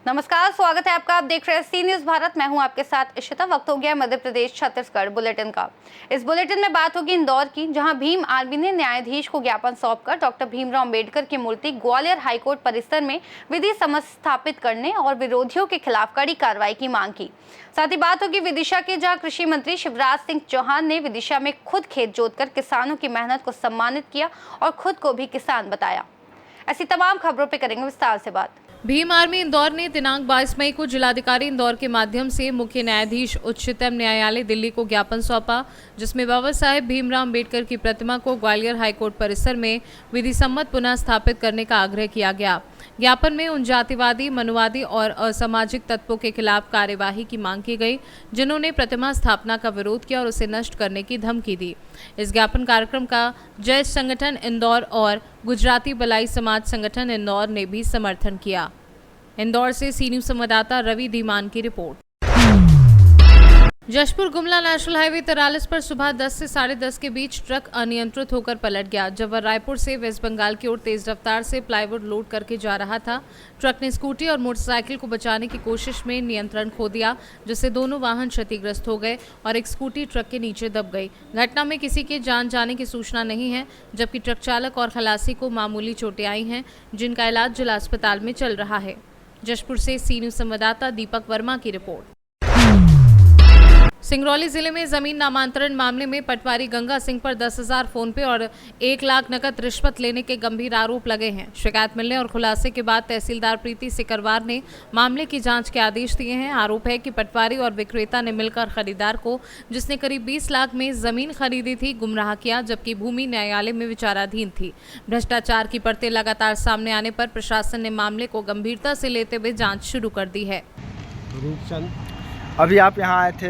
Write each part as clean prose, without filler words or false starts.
नमस्कार, स्वागत है आपका। आप देख रहे हैं सी न्यूज भारत। मैं हूं आपके साथ इशिता। वक्त हो गया मध्य प्रदेश छत्तीसगढ़ बुलेटिन का। इस बुलेटिन में बात होगी इंदौर की, जहां भीम आर्मी ने न्यायाधीश को ज्ञापन सौंपकर डॉक्टर भीमराव अंबेडकर की मूर्ति ग्वालियर हाईकोर्ट परिसर में विधि समझ स्थापित करने और विरोधियों के खिलाफ कड़ी कार्रवाई की मांग की। साथ ही बात होगी विदिशा की, जहाँ कृषि मंत्री शिवराज सिंह चौहान ने विदिशा में खुद खेत जोतकर किसानों की मेहनत को सम्मानित किया और खुद को भी किसान बताया। ऐसी तमाम खबरों पर करेंगे विस्तार से बात। भीम आर्मी इंदौर ने दिनांक 22 मई को जिलाधिकारी इंदौर के माध्यम से मुख्य न्यायाधीश उच्चतम न्यायालय दिल्ली को ज्ञापन सौंपा, जिसमें बाबा साहेब भीमराव अंबेडकर की प्रतिमा को ग्वालियर हाईकोर्ट परिसर में विधि सम्मत पुनः स्थापित करने का आग्रह किया गया। ज्ञापन में उन जातिवादी, मनुवादी और असामाजिक तत्वों के खिलाफ कार्यवाही की मांग की गई, जिन्होंने प्रतिमा स्थापना का विरोध किया और उसे नष्ट करने की धमकी दी। इस ज्ञापन कार्यक्रम का जय संगठन इंदौर और गुजराती बलाई समाज संगठन इंदौर ने भी समर्थन किया। इंदौर से सी न्यूज संवाददाता रवि धीमान की report. Jashpur Gumla national highway 43 पर सुबह 10 से 10:30 के बीच ट्रक अनियंत्रित होकर पलट गया, जब वह रायपुर से वेस्ट बंगाल की ओर तेज रफ्तार से प्लाईवुड लोड करके जा रहा था। ट्रक ने स्कूटी और मोटरसाइकिल को बचाने की कोशिश में नियंत्रण खो दिया, जिससे दोनों वाहन क्षतिग्रस्त हो गए और एक स्कूटी ट्रक के नीचे दब गई। घटना में किसी के जान जाने की सूचना नहीं है, जबकि ट्रक चालक और खलासी को मामूली चोटें आई हैं, जिनका इलाज जिला अस्पताल में चल रहा है। जशपुर से सी न्यूज संवाददाता दीपक वर्मा की रिपोर्ट। सिंगरौली जिले में जमीन नामांतरण मामले में पटवारी गंगा सिंह पर 10,000 फोन पे और 1 लाख नकद रिश्वत लेने के गंभीर आरोप लगे हैं। शिकायत मिलने और खुलासे के बाद तहसीलदार प्रीति सिकरवार ने मामले की जांच के आदेश दिए हैं। आरोप है कि पटवारी और विक्रेता ने मिलकर खरीदार को, जिसने करीब 20 लाख में जमीन खरीदी थी, गुमराह किया, जबकि भूमि न्यायालय में विचाराधीन थी। भ्रष्टाचार की परतें लगातार सामने आने पर प्रशासन ने मामले को गंभीरता से लेते हुए जाँच शुरू कर दी है। अभी आप यहाँ आए थे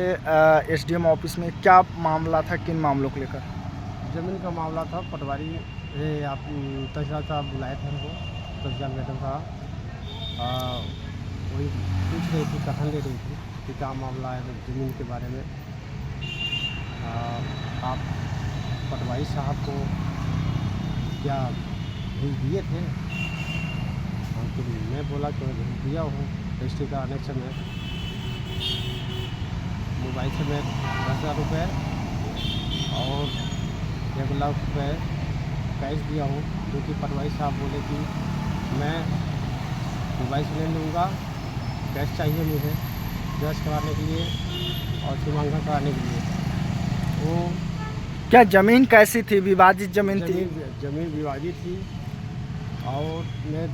एसडीएम ऑफिस में, क्या मामला था, किन मामलों को लेकर? ज़मीन का मामला था। पटवारी आप तहसीलदार साहब बुलाए थे हमको, तहसीलदार मैडम साहब वही पूछ रही थी, कथन दे रही थी कि क्या मामला है ज़मीन के बारे में। आप पटवारी साहब को क्या भेज दिए थे? मैं बोला कि मैं भेज दिया हूँ। रजिस्ट्री का कनेक्शन है, मोबाइल से मैं 10,000 रुपये और 1 लाख रुपये कैश दिया हूँ, जो कि पटवारी साहब बोले कि मैं मोबाइल से नहीं लूँगा, कैश चाहिए मुझे दर्ज कराने के लिए और सीमांकन कराने के लिए। वो क्या ज़मीन कैसी थी? विवादित ज़मीन थी? ज़मीन विवादित थी और मैं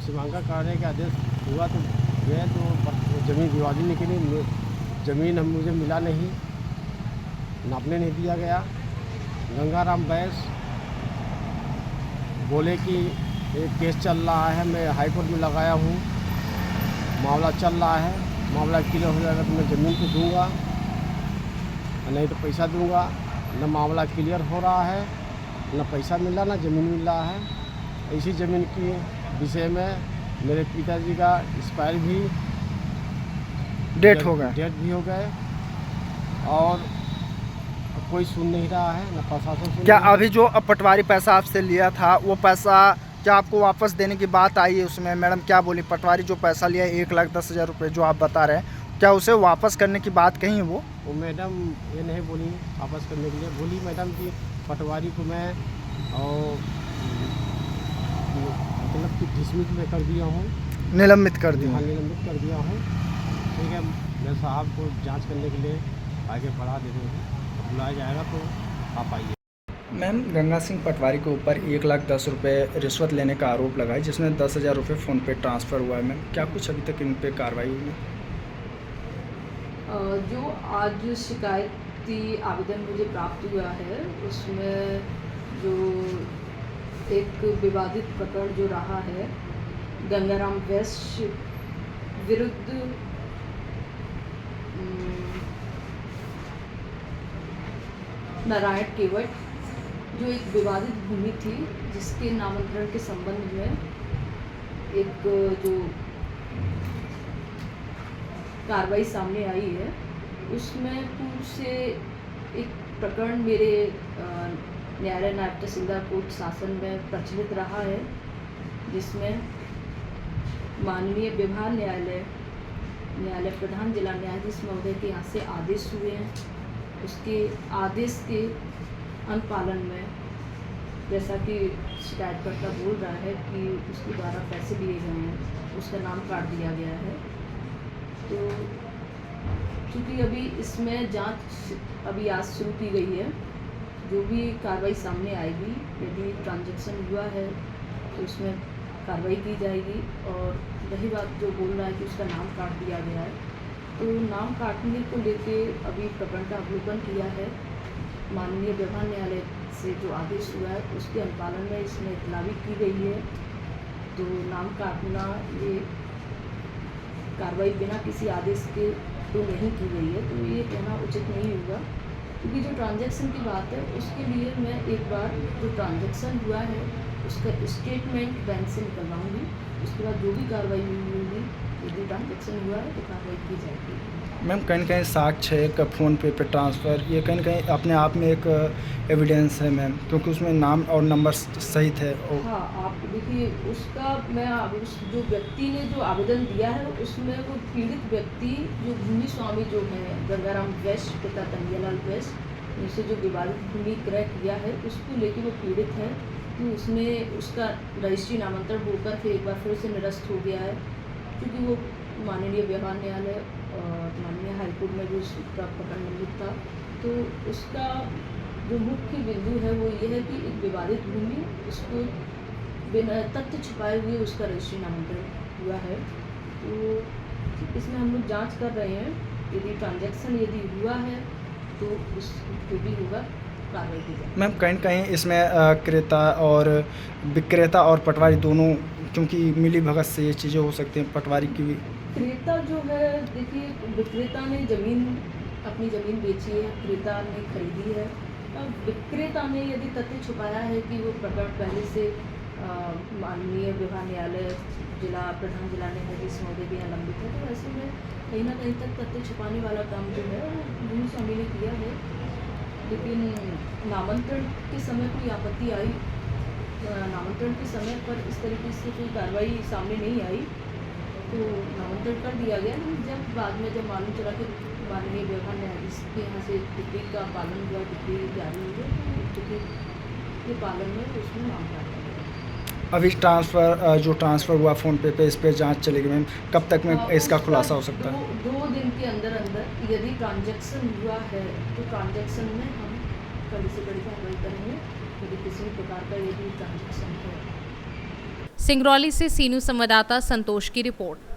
सीमांकन कराने का आदेश हुआ तो गए तो ज़मीन विवादित निकली। ज़मीन मुझे मिला नहीं, नापने नहीं दिया गया। गंगाराम बैस बोले कि एक केस चल रहा है, मैं हाईकोर्ट में लगाया हूँ, मामला चल रहा है, मामला क्लियर हो जाएगा तो मैं ज़मीन को दूंगा, नहीं तो पैसा दूंगा। न मामला क्लियर हो रहा है, न पैसा मिल रहा, न ज़मीन मिल रहा है। इसी ज़मीन के विषय में मेरे पिताजी का एक्सपायर भी डेट हो गए भी हो गए और कोई सुन नहीं रहा है, न प्रशासन सुन। क्या अभी जो पटवारी पैसा आपसे लिया था, वो पैसा क्या आपको वापस देने की बात आई है? उसमें मैडम क्या बोली? पटवारी जो पैसा लिया 1,10,000 रुपये जो आप बता रहे हैं, क्या उसे वापस करने की बात कही है? वो मैडम ये नहीं बोली वापस करने के लिए। बोली मैडम कि पटवारी को मैं और मतलब कि डिसमिस में कर दिया हूँ, निलंबित कर दिया। हाँ, निलंबित कर दिया हूँ। ठीक है, मैं साहब को जांच करने के लिए आगे बढ़ा दे रही हूँ, बुलाया जाएगा तो आप आइए। मैम, गंगा सिंह पटवारी के ऊपर 1,10,000 रुपये रिश्वत लेने का आरोप लगा है, जिसमें 10,000 रुपये फ़ोन पे ट्रांसफ़र हुआ है। मैम, क्या कुछ अभी तक इन पे कार्रवाई हुई है? जो आज शिकायती आवेदन मुझे प्राप्त हुआ है, उसमें जो एक विवादित प्रकरण जो रहा है गंगाराम वैश्य विरुद्ध नारायण केवट, जो एक विवादित भूमि थी जिसके नामांतरण के संबंध में एक जो कार्रवाई सामने आई है, उसमें पूर्व से एक प्रकरण मेरे न्यायालय नायब तहसीलदार कोर्ट शासन में प्रचलित रहा है, जिसमें माननीय व्यवहार न्यायालय प्रधान जिला न्यायाधीश महोदय के यहाँ से आदेश हुए हैं। उसके आदेश के अनुपालन में, जैसा कि शिकायतकर्ता बोल रहा है कि उसके द्वारा पैसे लिए गए हैं, उसका नाम काट दिया गया है। तो चूँकि अभी इसमें जांच अभी आज शुरू की गई है, जो भी कार्रवाई सामने आएगी, यदि ट्रांजैक्शन हुआ है तो उसमें कार्रवाई की जाएगी। और रही बात जो बोल रहा है कि उसका नाम काट दिया गया है, तो नाम काटने को लेके अभी प्रकरण का अवलोकन किया है। माननीय व्यवहार न्यायालय से जो आदेश हुआ है उसके अनुपालन में इसमें इतला भी की गई है। तो नाम काटना ये कार्रवाई बिना किसी आदेश के तो नहीं की गई है, तो ये कहना उचित नहीं होगा। क्योंकि जो ट्रांजैक्शन की बात है उसके लिए मैं एक बार जो ट्रांजैक्शन हुआ है उसका स्टेटमेंट बैंक से निकलवाऊंगी। उसके बाद जो भी कार्रवाई हुई होगी, यदि ट्रांजैक्शन हुआ है तो कार्रवाई की जाएगी। मैम कहीं न कहीं साक्ष्य है एक फ़ोन पे ट्रांसफ़र, ये कहीं न कहीं अपने आप में एक एविडेंस है मैम, क्योंकि उसमें नाम और नंबर सहित है। और हाँ, आप देखिए उसका मैं उस जो व्यक्ति ने जो आवेदन दिया है उसमें वो पीड़ित व्यक्ति जो भूमि स्वामी जो है गंगाराम वैश्य पिता कन्हैयालाल वैश्य, उनसे जो विवादित भूमि क्रय किया है उसको लेके वो पीड़ित है। तो उसमें उसका रजिस्ट्री नामांतरण होकर फिर एक बार फिर से निरस्त हो गया है, क्योंकि वो माननीय व्यवहार न्यायालय और माननीय हाईकोर्ट में भी उसका प्रकरण लंबित था। तो उसका जो मुख्य बिंदु है वो ये है कि एक विवादित भूमि, उसको बिना तथ्य छुपाए हुए उसका रजिस्ट्री नामांतरण हुआ है। तो इसमें हम लोग जांच कर रहे हैं, यदि ट्रांजैक्शन यदि हुआ है तो उस जो भी होगा कार्रवाई की जाए। मैम कहीं न कहीं इसमें क्रेता और विक्रेता और पटवारी दोनों, क्योंकि मिली भगत से ये चीज़ें हो सकती हैं, पटवारी की भी। क्रेता जो है, देखिए विक्रेता ने अपनी ज़मीन बेची है, क्रेता ने खरीदी है। अब विक्रेता ने यदि तथ्य छुपाया है कि वो प्रकरण पहले से माननीय व्यवहार न्यायालय प्रधान जिला न्यायाधीश महोदय के यहाँ लंबित है, तो ऐसे में कहीं ना कहीं तक तथ्य छुपाने वाला काम जो है वो भूमि स्वामी ने किया है। लेकिन नामांतरण के समय कोई आपत्ति आई, नामांतरण के समय पर इस तरीके से कोई कार्रवाई सामने नहीं आई, तो नामांतरण कर दिया गया। लेकिन जब बाद में जब मालूम चला कि माननीय व्यवहार न्यायाधीश के यहाँ से टिकट का पालन हुआ, टिकट जारी हुई है, तो टिकट के पालन में उसमें नाम काटा गया। अभी जो ट्रांसफ़र हुआ फ़ोन पे इस पर जांच चलेगी मैम, कब तक में इसका खुलासा हो सकता है? दो दिन के अंदर अंदर यदि ट्रांजैक्शन हुआ है तो ट्रांजैक्शन में हम कड़ी से कड़ी कार्रवाई करेंगे। यदि किसी भी प्रकार का यदि ट्रांजैक्शन है। सिंगरौली से सीनू संवाददाता संतोष की रिपोर्ट।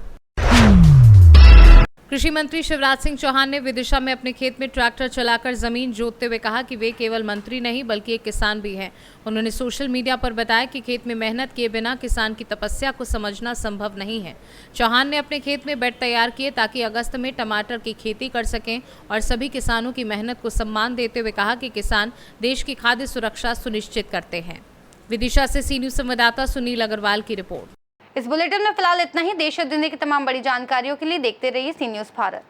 कृषि मंत्री शिवराज सिंह चौहान ने विदिशा में अपने खेत में ट्रैक्टर चलाकर जमीन जोतते हुए कहा कि वे केवल मंत्री नहीं बल्कि एक किसान भी हैं। उन्होंने सोशल मीडिया पर बताया कि खेत में मेहनत किए बिना किसान की तपस्या को समझना संभव नहीं है। चौहान ने अपने खेत में बेड तैयार किए ताकि अगस्त में टमाटर की खेती कर सकें और सभी किसानों की मेहनत को सम्मान देते हुए कहा कि किसान देश की खाद्य सुरक्षा सुनिश्चित करते हैं। विदिशा से सी न्यूज़ संवाददाता सुनील अग्रवाल की रिपोर्ट। इस बुलेटिन में फिलहाल इतना ही। देश और दुनिया की तमाम बड़ी जानकारियों के लिए देखते रहिए सी न्यूज़ भारत।